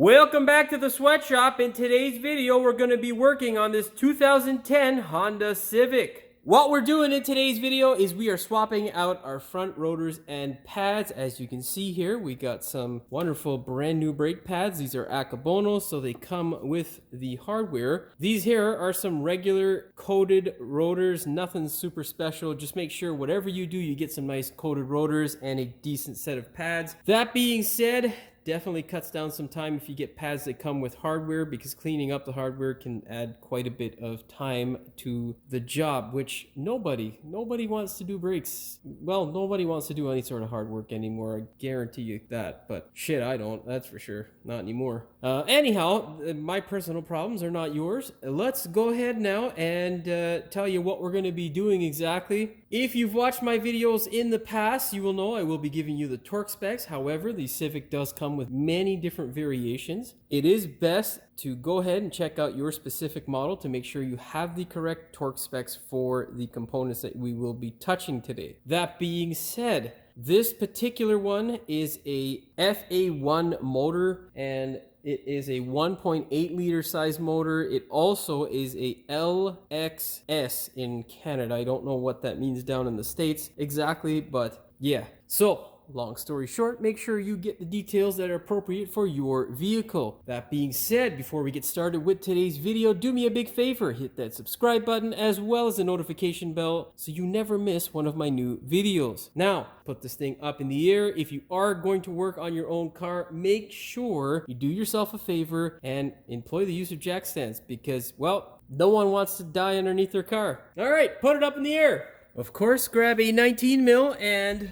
Welcome back to the sweatshop. In today's video, we're going to be working on this 2010 Honda Civic. What we're doing in today's video is we are swapping out our front rotors and pads. As you can see here, we got some wonderful brand new brake pads. These are Akabono, so they come with the hardware. These here are some regular coated rotors, nothing super special. Just make sure whatever you do, you get some nice coated rotors and a decent set of pads. That being said, definitely cuts down some time if you get pads that come with hardware, because cleaning up the hardware can add quite a bit of time to the job, which nobody wants to do brakes. Well, nobody wants to do any sort of hard work anymore, I guarantee you that. But shit, I don't, that's for sure. Not anymore. Anyhow, my personal problems are not yours. Let's go ahead now and tell you what we're going to be doing exactly. If you've watched my videos in the past, you will know I will be giving you the torque specs. However, the Civic does come with many different variations. It is best to go ahead and check out your specific model to make sure you have the correct torque specs for the components that we will be touching today. That being said, this particular one is a FA1 motor, and it is a 1.8 liter size motor. It also is a LXS in Canada. I don't know what that means down in the States exactly, but yeah. So, long story short, make sure you get the details that are appropriate for your vehicle. That being said, before we get started with today's video, do me a big favor, hit that subscribe button as well as the notification bell so you never miss one of my new videos. Now, put this thing up in the air. If you are going to work on your own car, make sure you do yourself a favor and employ the use of jack stands, because, well, no one wants to die underneath their car. All right, put it up in the air. Of course, grab a 19 mil and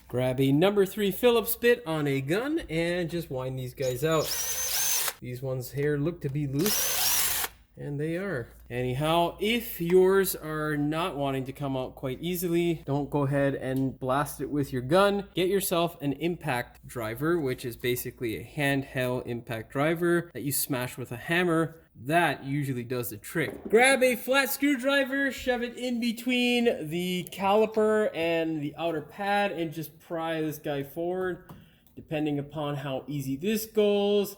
grab a number 3 Phillips bit on a gun and just wind these guys out. These ones here look to be loose, and they are. Anyhow, if yours are not wanting to come out quite easily, don't go ahead and blast it with your gun. Get yourself an impact driver, which is basically a handheld impact driver that you smash with a hammer. That usually does the trick. Grab a flat screwdriver, shove it in between the caliper and the outer pad, and just pry this guy forward. Depending upon how easy this goes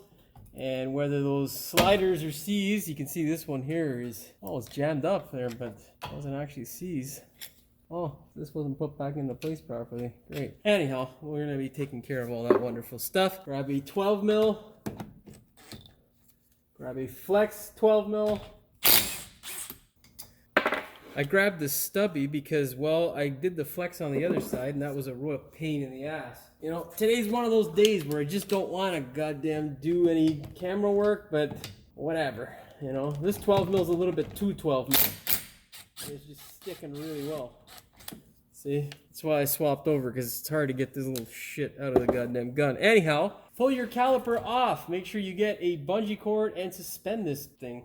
and whether those sliders are seized, you can see this one here is, oh, it's jammed up there, but it wasn't actually seized. Oh, this wasn't put back into place properly. Great. Anyhow, we're going to be taking care of all that wonderful stuff. Grab a 12 mil. Grab a flex 12 mil. I grabbed the stubby because, well, I did the flex on the other side, and that was a real pain in the ass. You know, today's one of those days where I just don't want to goddamn do any camera work, but whatever. You know, this 12 mil is a little bit too 12 mil. It's just sticking really well. See, that's why I swapped over, because it's hard to get this little shit out of the goddamn gun. Anyhow, pull your caliper off. Make sure you get a bungee cord and suspend this thing.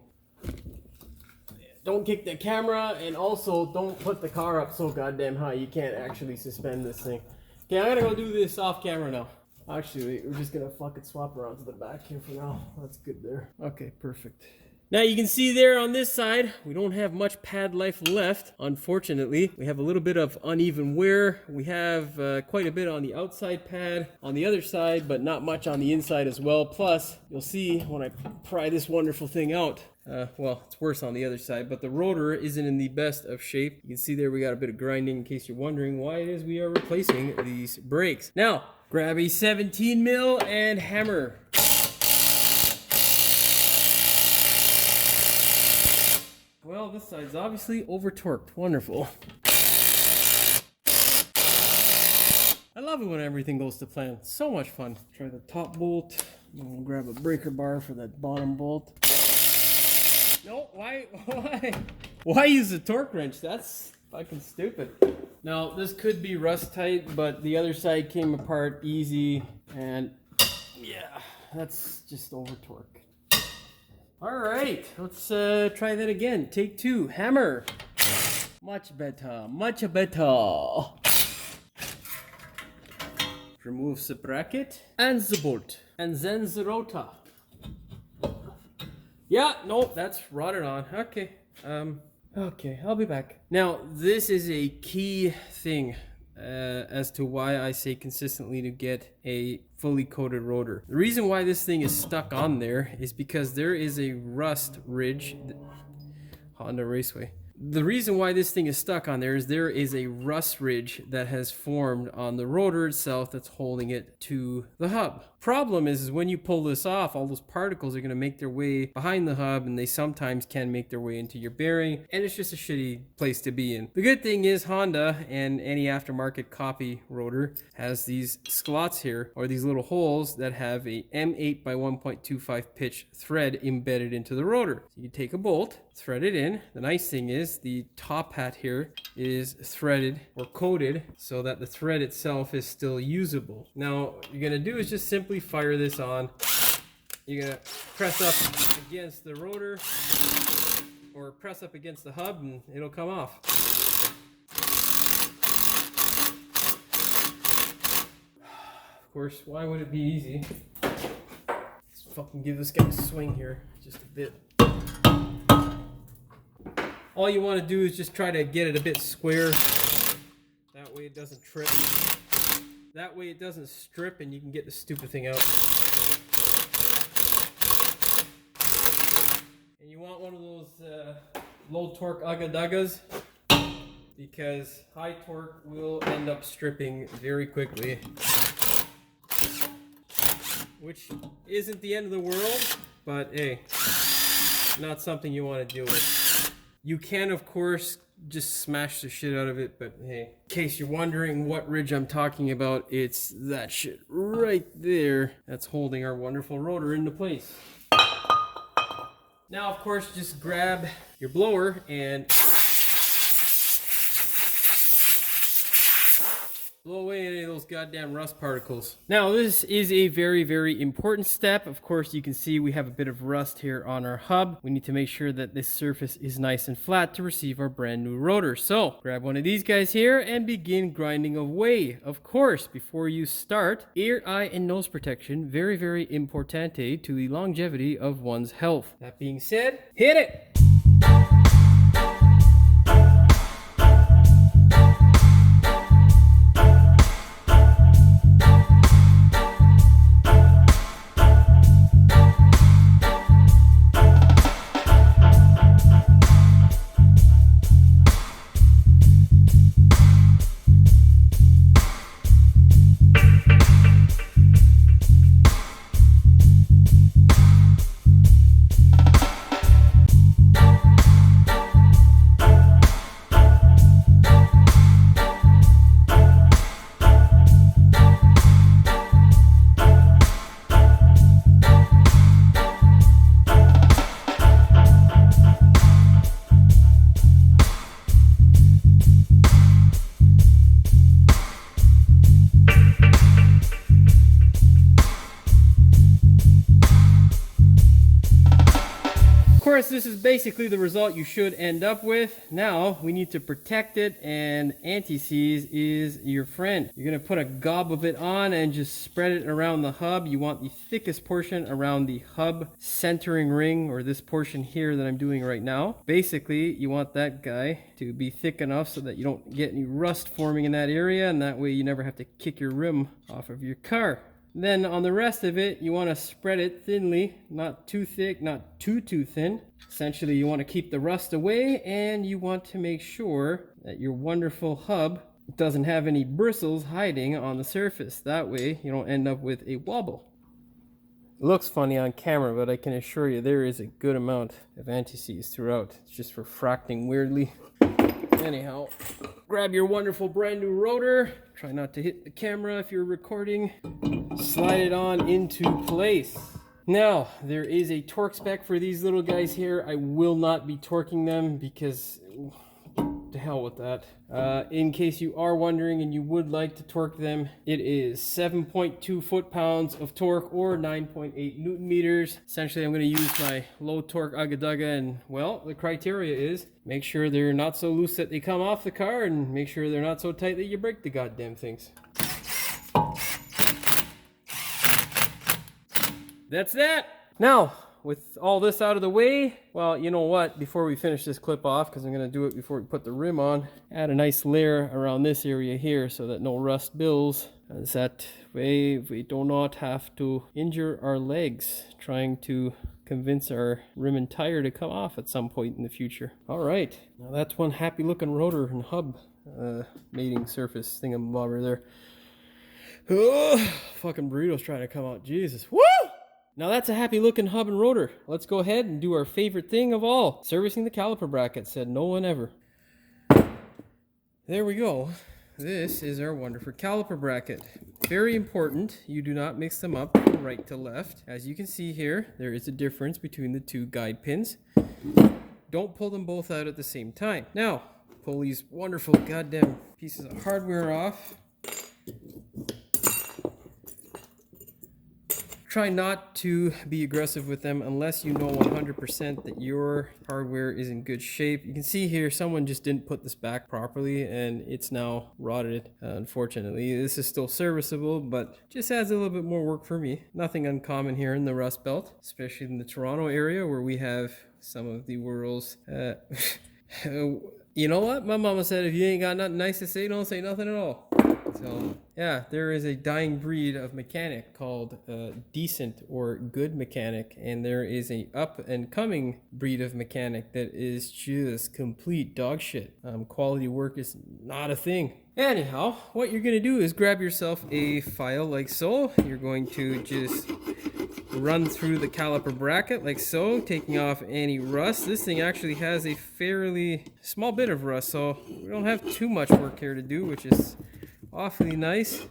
Don't kick the camera, and also don't put the car up so goddamn high you can't actually suspend this thing. Okay, I'm gonna go do this off camera now. Actually, we're just gonna fucking swap around to the back here for now. That's good there. Okay, perfect. Now you can see there on this side, we don't have much pad life left, unfortunately. We have a little bit of uneven wear. We have quite a bit on the outside pad on the other side, but not much on the inside as well. Plus, you'll see when I pry this wonderful thing out, well, it's worse on the other side, but the rotor isn't in the best of shape. You can see there we got a bit of grinding, in case you're wondering why it is we are replacing these brakes. Now, grab a 17 mil and hammer. Well, this side's obviously over-torqued. Wonderful. I love it when everything goes to plan. So much fun. Try the top bolt. We'll grab a breaker bar for that bottom bolt. No, why use a torque wrench? That's fucking stupid. Now, this could be rust tight, but the other side came apart easy, and yeah, that's just over-torqued. All right, let's try that again. Take 2, hammer. Much better, much better. Remove the bracket and the bolt, and then the rotor. Yeah, no, that's rotted on. Okay, okay, I'll be back. Now, this is a key thing. as to why I say consistently to get a fully coated rotor. The reason why this thing is stuck on there is because there is a rust ridge. Honda Raceway. The reason why this thing is stuck on there is a rust ridge that has formed on the rotor itself that's holding it to the hub. Problem is when you pull this off, all those particles are going to make their way behind the hub, and they sometimes can make their way into your bearing, and it's just a shitty place to be in. The good thing is Honda and any aftermarket copy rotor has these slots here, or these little holes that have a M8 by 1.25 pitch thread embedded into the rotor. So you take a bolt, thread it in. The nice thing is the top hat here is threaded or coated so that the thread itself is still usable. Now what you're going to do is just simply fire this on. You're going to press up against the rotor or press up against the hub and it'll come off. Of course, why would it be easy? Let's fucking give this guy a swing here just a bit. All you want to do is just try to get it a bit square. That way it doesn't trip. That way it doesn't strip and you can get the stupid thing out. And you want one of those low torque ugga-duggas because high torque will end up stripping very quickly. Which isn't the end of the world, but hey, not something you want to deal with. You can, of course, just smash the shit out of it, but hey, in case you're wondering what ridge I'm talking about, it's that shit right there that's holding our wonderful rotor into place. Now, of course, just grab your blower and blow away any of those goddamn rust particles. Now, this is a very, very important step. Of course, you can see we have a bit of rust here on our hub. We need to make sure that this surface is nice and flat to receive our brand new rotor. So, grab one of these guys here and begin grinding away. Of course, before you start, ear, eye, and nose protection, very, very importante to the longevity of one's health. That being said, hit it! Of course, this is basically the result you should end up with. Now we need to protect it, and anti-seize is your friend. You're going to put a gob of it on and just spread it around the hub. You want the thickest portion around the hub centering ring, or this portion here that I'm doing right now. Basically, you want that guy to be thick enough so that you don't get any rust forming in that area, and that way you never have to kick your rim off of your car. Then on the rest of it, you want to spread it thinly, not too thick, not too thin. Essentially, you want to keep the rust away, and you want to make sure that your wonderful hub doesn't have any bristles hiding on the surface. That way, you don't end up with a wobble. It looks funny on camera, but I can assure you there is a good amount of anti-seize throughout. It's just refracting weirdly. Anyhow, grab your wonderful brand new rotor. Try not to hit the camera if you're recording. Slide it on into place. Now, there is a torque spec for these little guys here. I will not be torquing them because to hell with that. In case you are wondering and you would like to torque them, it is 7.2 foot-pounds of torque or 9.8 newton meters. Essentially, I'm going to use my low torque ugga-dugga, and well, the criteria is make sure they're not so loose that they come off the car, and make sure they're not so tight that you break the goddamn things. That's that. Now, with all this out of the way, well, you know what? Before we finish this clip off, because I'm going to do it before we put the rim on, add a nice layer around this area here so that no rust builds. As that way we do not have to injure our legs trying to convince our rim and tire to come off at some point in the future. All right, now that's one happy looking rotor and hub mating surface thingamabobber there. Oh, fucking burrito's trying to come out. Jesus. Woo! Now that's a happy looking hub and rotor. Let's go ahead and do our favorite thing of all. Servicing the caliper bracket, said no one ever. There we go. This is our wonderful caliper bracket. Very important, you do not mix them up from right to left. As you can see here, there is a difference between the two guide pins. Don't pull them both out at the same time. Now, pull these wonderful goddamn pieces of hardware off. Try not to be aggressive with them unless you know 100% that your hardware is in good shape. You can see here someone just didn't put this back properly and it's now rotted. Unfortunately, this is still serviceable, but just adds a little bit more work for me. Nothing uncommon here in the Rust Belt, especially in the Toronto area where we have some of the world's you know what? My mama said if you ain't got nothing nice to say, don't say nothing at all. So yeah, there is a dying breed of mechanic called decent or good mechanic, and there is a up and coming breed of mechanic that is just complete dog shit. Quality work is not a thing. Anyhow, what you're gonna do is grab yourself a file like so. You're going to just run through the caliper bracket like so, taking off any rust. This thing actually has a fairly small bit of rust, so we don't have too much work here to do, which is awfully nice.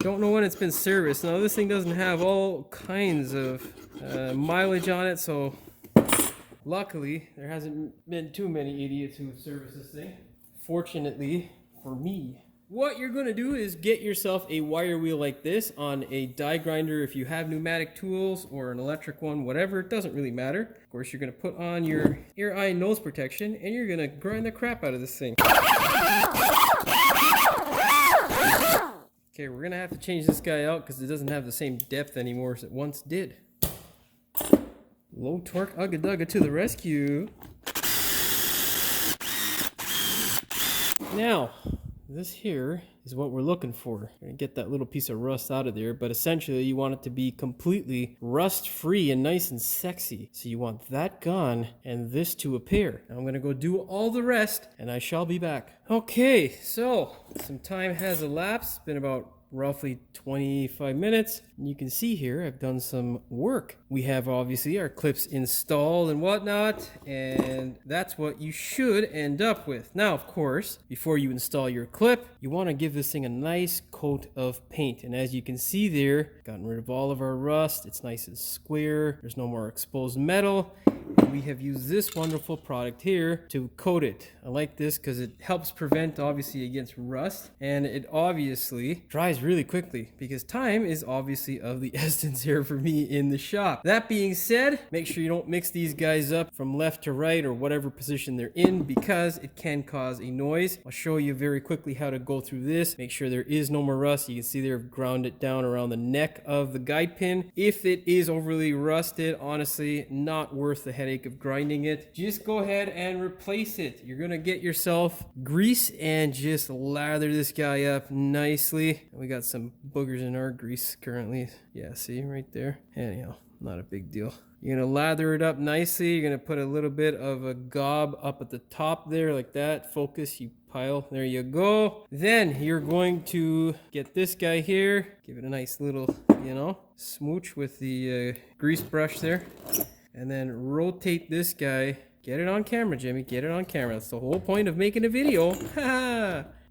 Don't know when it's been serviced. Now this thing doesn't have all kinds of mileage on it, so luckily there hasn't been too many idiots who have serviced this thing. Fortunately for me. What you're going to do is get yourself a wire wheel like this on a die grinder. If you have pneumatic tools or an electric one, whatever, it doesn't really matter. Of course, you're going to put on your ear, eye, and nose protection, and you're going to grind the crap out of this thing. Okay, we're going to have to change this guy out because it doesn't have the same depth anymore as it once did. Low torque ugga dugga to the rescue. Now, this here is what we're looking for. We're gonna get that little piece of rust out of there, but essentially you want it to be completely rust free and nice and sexy. So you want that gone and this to appear. Now I'm gonna go do all the rest and I shall be back. Okay, so some time has elapsed. It's been about roughly 25 minutes. And you can see here I've done some work. We have obviously our clips installed and whatnot, and that's what you should end up with. Now, of course, before you install your clip, you want to give this thing a nice coat of paint. And as you can see there, gotten rid of all of our rust. It's nice and square. There's no more exposed metal. And we have used this wonderful product here to coat it. I like this because it helps prevent obviously against rust, and it obviously dries really quickly because time is obviously of the essence here for me in the shop. That being said, make sure you don't mix these guys up from left to right or whatever position they're in because it can cause a noise. I'll show you very quickly how to go through this. Make sure there is no more rust. You can see there I've ground it down around the neck of the guide pin. If it is overly rusted, honestly, not worth the headache of grinding it. Just go ahead and replace it. You're gonna get yourself grease and just lather this guy up nicely. We got some boogers in our grease currently. Yeah, see right there. Anyhow, not a big deal. You're gonna lather it up nicely. You're gonna put a little bit of a gob up at the top there like that. Focus, you pile. There you go. Then you're going to get this guy here. Give it a nice little, you know, smooch with the grease brush there. And then rotate this guy. Get it on camera, Jimmy. Get it on camera. That's the whole point of making a video.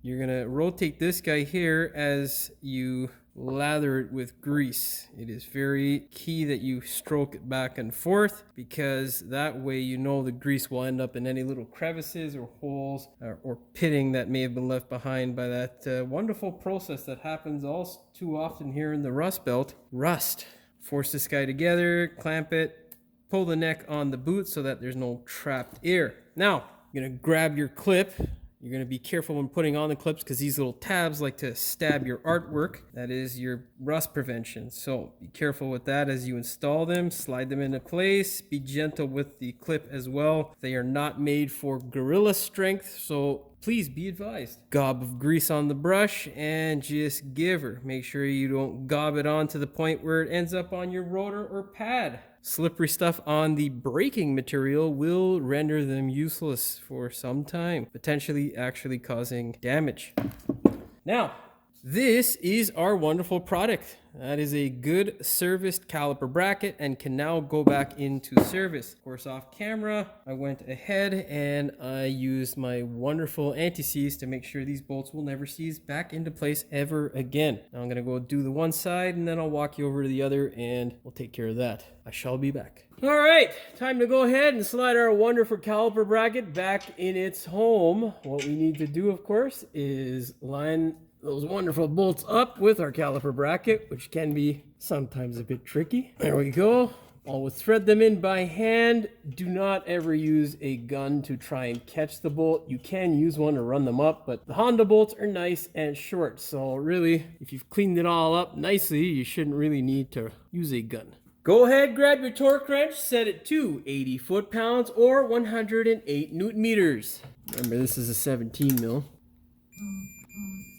You're gonna rotate this guy here as you lather it with grease. It is very key that you stroke it back and forth because that way you know the grease will end up in any little crevices or holes or pitting that may have been left behind by that wonderful process that happens all too often here in the Rust Belt. Rust. Force this guy together, clamp it, pull the neck on the boot so that there's no trapped air. Now, you're gonna grab your clip You're going to be careful when putting on the clips because these little tabs like to stab your artwork. That is your rust prevention. So be careful with that as you install them. Slide them into place. Be gentle with the clip as well. They are not made for gorilla strength, so please be advised. Gob of grease on the brush and just give her. Make sure you don't gob it on to the point where it ends up on your rotor or pad. Slippery stuff on the braking material will render them useless for some time, potentially actually causing damage. Now, this is our wonderful product. That is a good serviced caliper bracket and can now go back into service. Of course, off camera, I went ahead and I used my wonderful anti-seize to make sure these bolts will never seize back into place ever again. Now I'm gonna go do the one side and then I'll walk you over to the other and we'll take care of that. I shall be back. All right, time to go ahead and slide our wonderful caliper bracket back in its home. What we need to do, of course, is line those wonderful bolts up with our caliper bracket, which can be sometimes a bit tricky. There we go. Always thread them in by hand. Do not ever use a gun to try and catch the bolt. You can use one to run them up, but the Honda bolts are nice and short. So really, if you've cleaned it all up nicely, you shouldn't really need to use a gun. Go ahead, grab your torque wrench, set it to 80 foot-pounds or 108 newton meters. Remember, this is a 17 mil.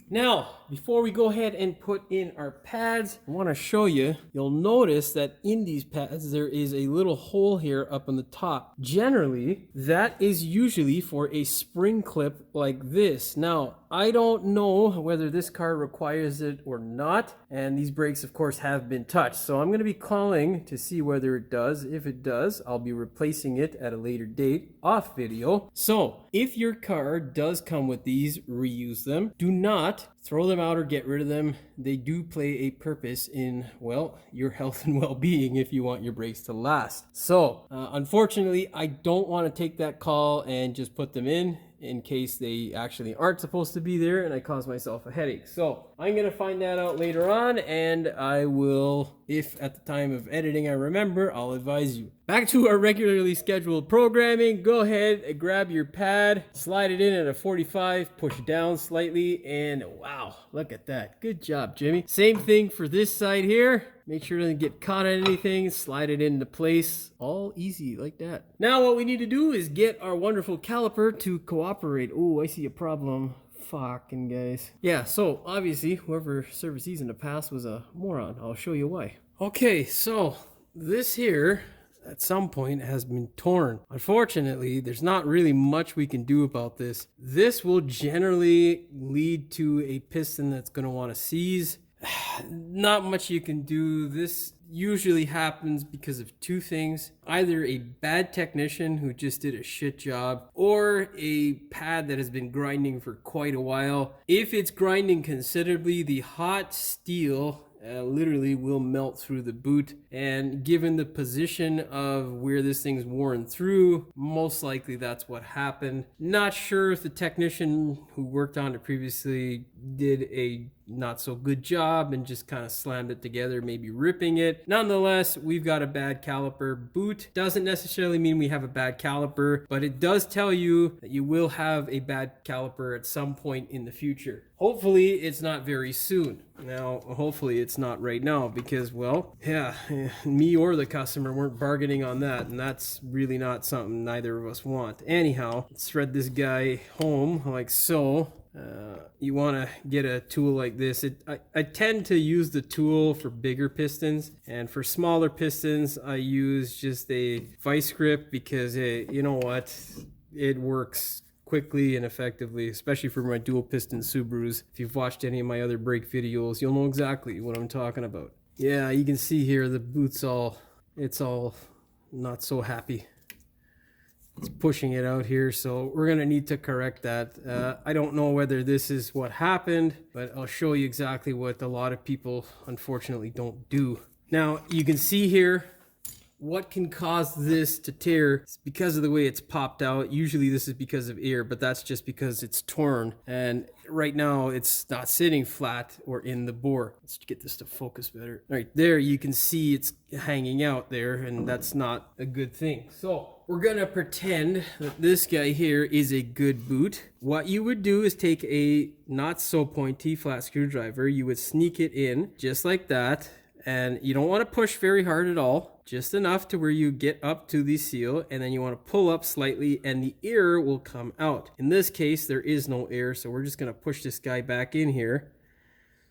Now, before we go ahead and put in our pads, I want to show you, you'll notice that in these pads, there is a little hole here up on the top. Generally, that is usually for a spring clip like this. Now, I don't know whether this car requires it or not, and these brakes, of course, have been touched. So I'm going to be calling to see whether it does. If it does, I'll be replacing it at a later date off video. So if your car does come with these, reuse them. Do not throw them out or get rid of them. They do play a purpose in, well, your health and well-being if you want your brakes to last. So unfortunately, I don't want to take that call and just put them in case they actually aren't supposed to be there and I cause myself a headache. So I'm going to find that out later on, and I will, if at the time of editing I remember, I'll advise you. Back to our regularly scheduled programming. Go ahead and grab your pad, slide it in at a 45, push down slightly, and wow, look at that. Good job, Jimmy. Same thing for this side here. Make sure it doesn't get caught on anything. Slide it into place. All easy like that. Now what we need to do is get our wonderful caliper to cooperate. Oh, I see a problem. Fucking guys. Yeah, so obviously whoever serviced these in the past was a moron. I'll show you why. Okay, so this here at some point has been torn. Unfortunately, there's not really much we can do about this. This will generally lead to a piston that's going to want to seize. Not much you can do. This usually happens because of two things: either a bad technician who just did a shit job, or a pad that has been grinding for quite a while. If it's grinding considerably, the hot steel literally will melt through the boot, and given the position of where this thing's worn through, most likely that's what happened. Not sure if the technician who worked on it previously did a not so good job and just kind of slammed it together, maybe ripping it. Nonetheless, we've got a bad caliper boot. Doesn't necessarily mean we have a bad caliper, but it does tell you that you will have a bad caliper at some point in the future. Hopefully it's not very soon. Now, hopefully it's not right now, because, well, yeah, me or the customer weren't bargaining on that, and that's really not something neither of us want. Anyhow, let's thread this guy home like so. You want to get a tool like this. I tend to use the tool for bigger pistons, and for smaller pistons I use just a vice grip, because you know what, it works quickly and effectively, especially for my dual piston Subarus. If you've watched any of my other brake videos, you'll know exactly what I'm talking about. Yeah, you can see here the boot's it's all not so happy. It's pushing it out here, so we're gonna need to correct that. I don't know whether this is what happened, but I'll show you exactly what a lot of people unfortunately don't do. Now you can see here what can cause this to tear? It's because of the way it's popped out. Usually this is because of air, but that's just because it's torn. And right now it's not sitting flat or in the bore. Let's get this to focus better. Right there, you can see it's hanging out there, and that's not a good thing. So we're gonna pretend that this guy here is a good boot. What you would do is take a not so pointy flat screwdriver. You would sneak it in just like that. And you don't want to push very hard at all, just enough to where you get up to the seal, and then you want to pull up slightly and the air will come out. In this case, there is no air, so we're just going to push this guy back in here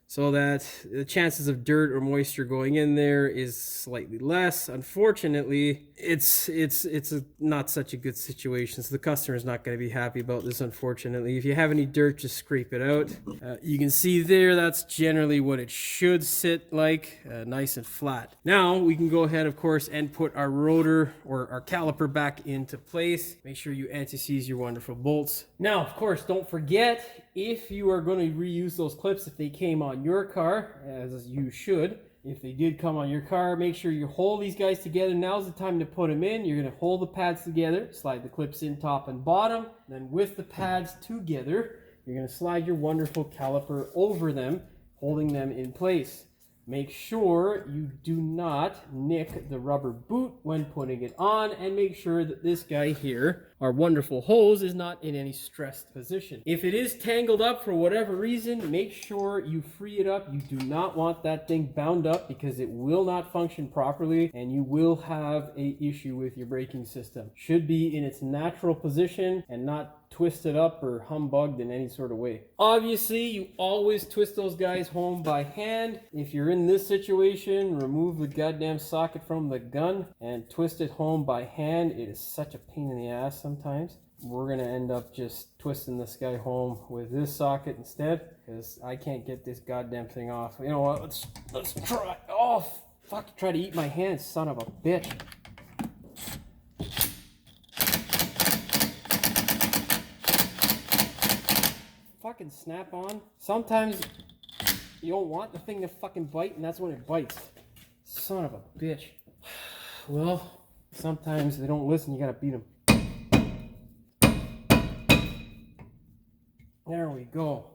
so that the chances of dirt or moisture going in there is slightly less. Unfortunately, it's not such a good situation, so the customer is not going to be happy about this, unfortunately. If you have any dirt, just scrape it out. You can see there, that's generally what it should sit like, nice and flat. Now we can go ahead, of course, and put our rotor or our caliper back into place. Make sure you anti-seize your wonderful bolts. Now, of course, don't forget, if you are going to reuse those clips, if they came on your car, as you should, if they did come on your car, make sure you hold these guys together. Now's the time to put them in. You're going to hold the pads together, slide the clips in top and bottom. Then with the pads together, you're going to slide your wonderful caliper over them, holding them in place. Make sure you do not nick the rubber boot when putting it on, and make sure that this guy here, our wonderful hose, is not in any stressed position. If it is tangled up for whatever reason, make sure you free it up. You do not want that thing bound up because it will not function properly and you will have an issue with your braking system. Should be in its natural position and not twisted up or humbugged in any sort of way. Obviously, you always twist those guys home by hand. If you're in this situation, remove the goddamn socket from the gun and twist it home by hand. It is such a pain in the ass sometimes. We're gonna end up just twisting this guy home with this socket instead, because I can't get this goddamn thing off. You know what, let's try. Oh fuck, try to eat my hand, son of a bitch. Fucking snap on. Sometimes you don't want the thing to fucking bite, and that's when it bites. Son of a bitch. Well, sometimes they don't listen, you gotta beat them. There we go.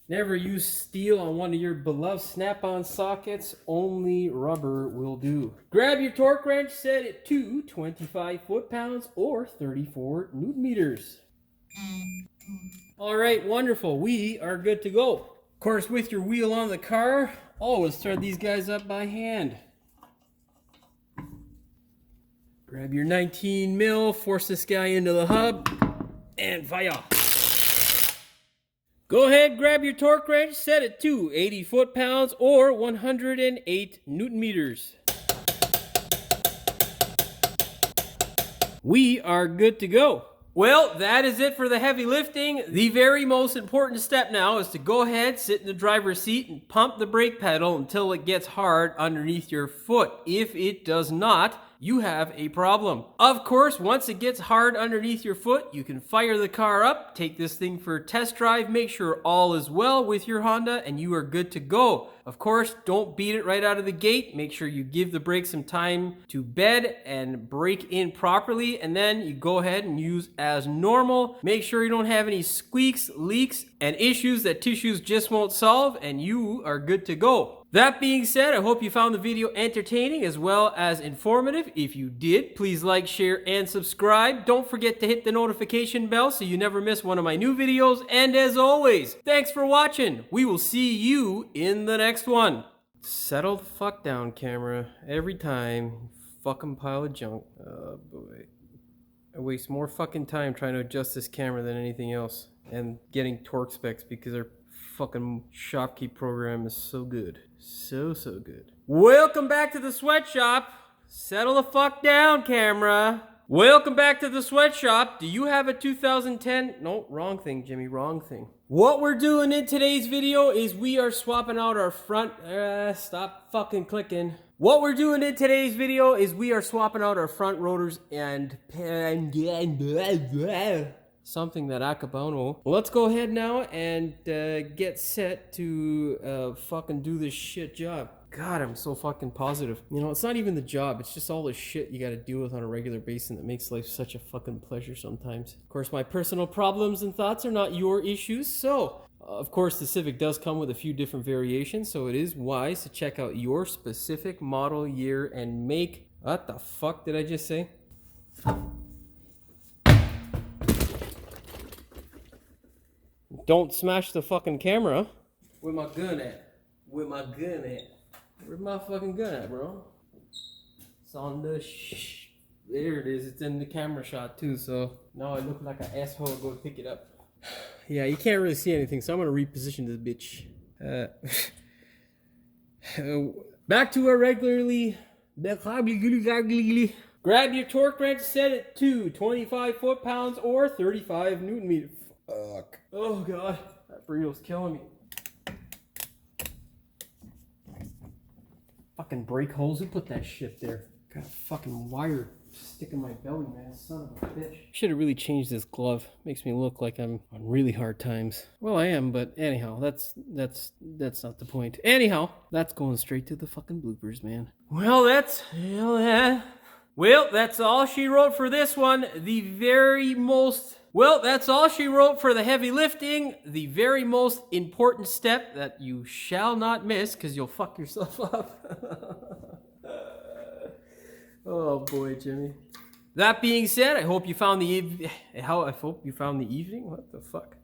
Never use steel on one of your beloved snap-on sockets. Only rubber will do. Grab your torque wrench, set it to 25 foot-pounds or 34 newton meters. All right, wonderful. We are good to go. Of course, with your wheel on the car, always thread these guys up by hand. Grab your 19 mil, force this guy into the hub, and fire. Go ahead, grab your torque wrench, set it to 80 foot-pounds or 108 newton meters. We are good to go. Well, that is it for the heavy lifting. The very most important step now is to go ahead, sit in the driver's seat, and pump the brake pedal until it gets hard underneath your foot. If it does not, you have a problem. Of course, once it gets hard underneath your foot, you can fire the car up, take this thing for a test drive, make sure all is well with your Honda, and you are good to go. Of course, don't beat it right out of the gate. Make sure you give the brake some time to bed and brake in properly, and then you go ahead and use as normal. Make sure you don't have any squeaks, leaks, and issues that tissues just won't solve, and you are good to go. That being said, I hope you found the video entertaining as well as informative. If you did, please like, share, and subscribe. Don't forget to hit the notification bell so you never miss one of my new videos. And as always, thanks for watching. We will see you in the next one. Settle the fuck down, camera. Every time, fucking pile of junk. Oh boy. I waste more fucking time trying to adjust this camera than anything else. And getting torque specs because our fucking Shopkeep program is so good. So good. Welcome back to the sweatshop. Settle the fuck down, camera. Welcome back to the sweatshop. Do you have a 2010? No, wrong thing, Jimmy, wrong thing. What we're doing in today's video is we are swapping out our front... stop fucking clicking. What we're doing in today's video is we are swapping out our front rotors and something that Akabono. Let's go ahead now and get set to fucking do this shit job. God, I'm so fucking positive. You know, it's not even the job. It's just all the shit you gotta deal with on a regular basis that makes life such a fucking pleasure sometimes. Of course, my personal problems and thoughts are not your issues, so... Of course, the Civic does come with a few different variations, so it is wise to check out your specific model, year, and make. What the fuck did I just say? Don't smash the fucking camera. Where my gun at? Where my gun at? Where's my fucking gun at, bro? It's on the there it is. It's in the camera shot too, so now I look like an asshole. Go pick it up. Yeah, you can't really see anything, so I'm gonna reposition this bitch. Back to our regularly. Grab your torque wrench, set it to 25 foot-pounds or 35 newton meters. Fuck. Oh god, that burrito's killing me. Fucking brake holes, who put that shit there? Got a fucking wire stick in my belly, man. Son of a bitch. Should have really changed this glove. Makes me look like I'm on really hard times. Well, I am, but anyhow, that's not the point. Anyhow, that's going straight to the fucking bloopers, man. Well, that's all she wrote for this one. That's all she wrote for the heavy lifting. The very most important step that you shall not miss, because you'll fuck yourself up. Oh boy, Jimmy. That being said, I hope you found the evening. What the fuck?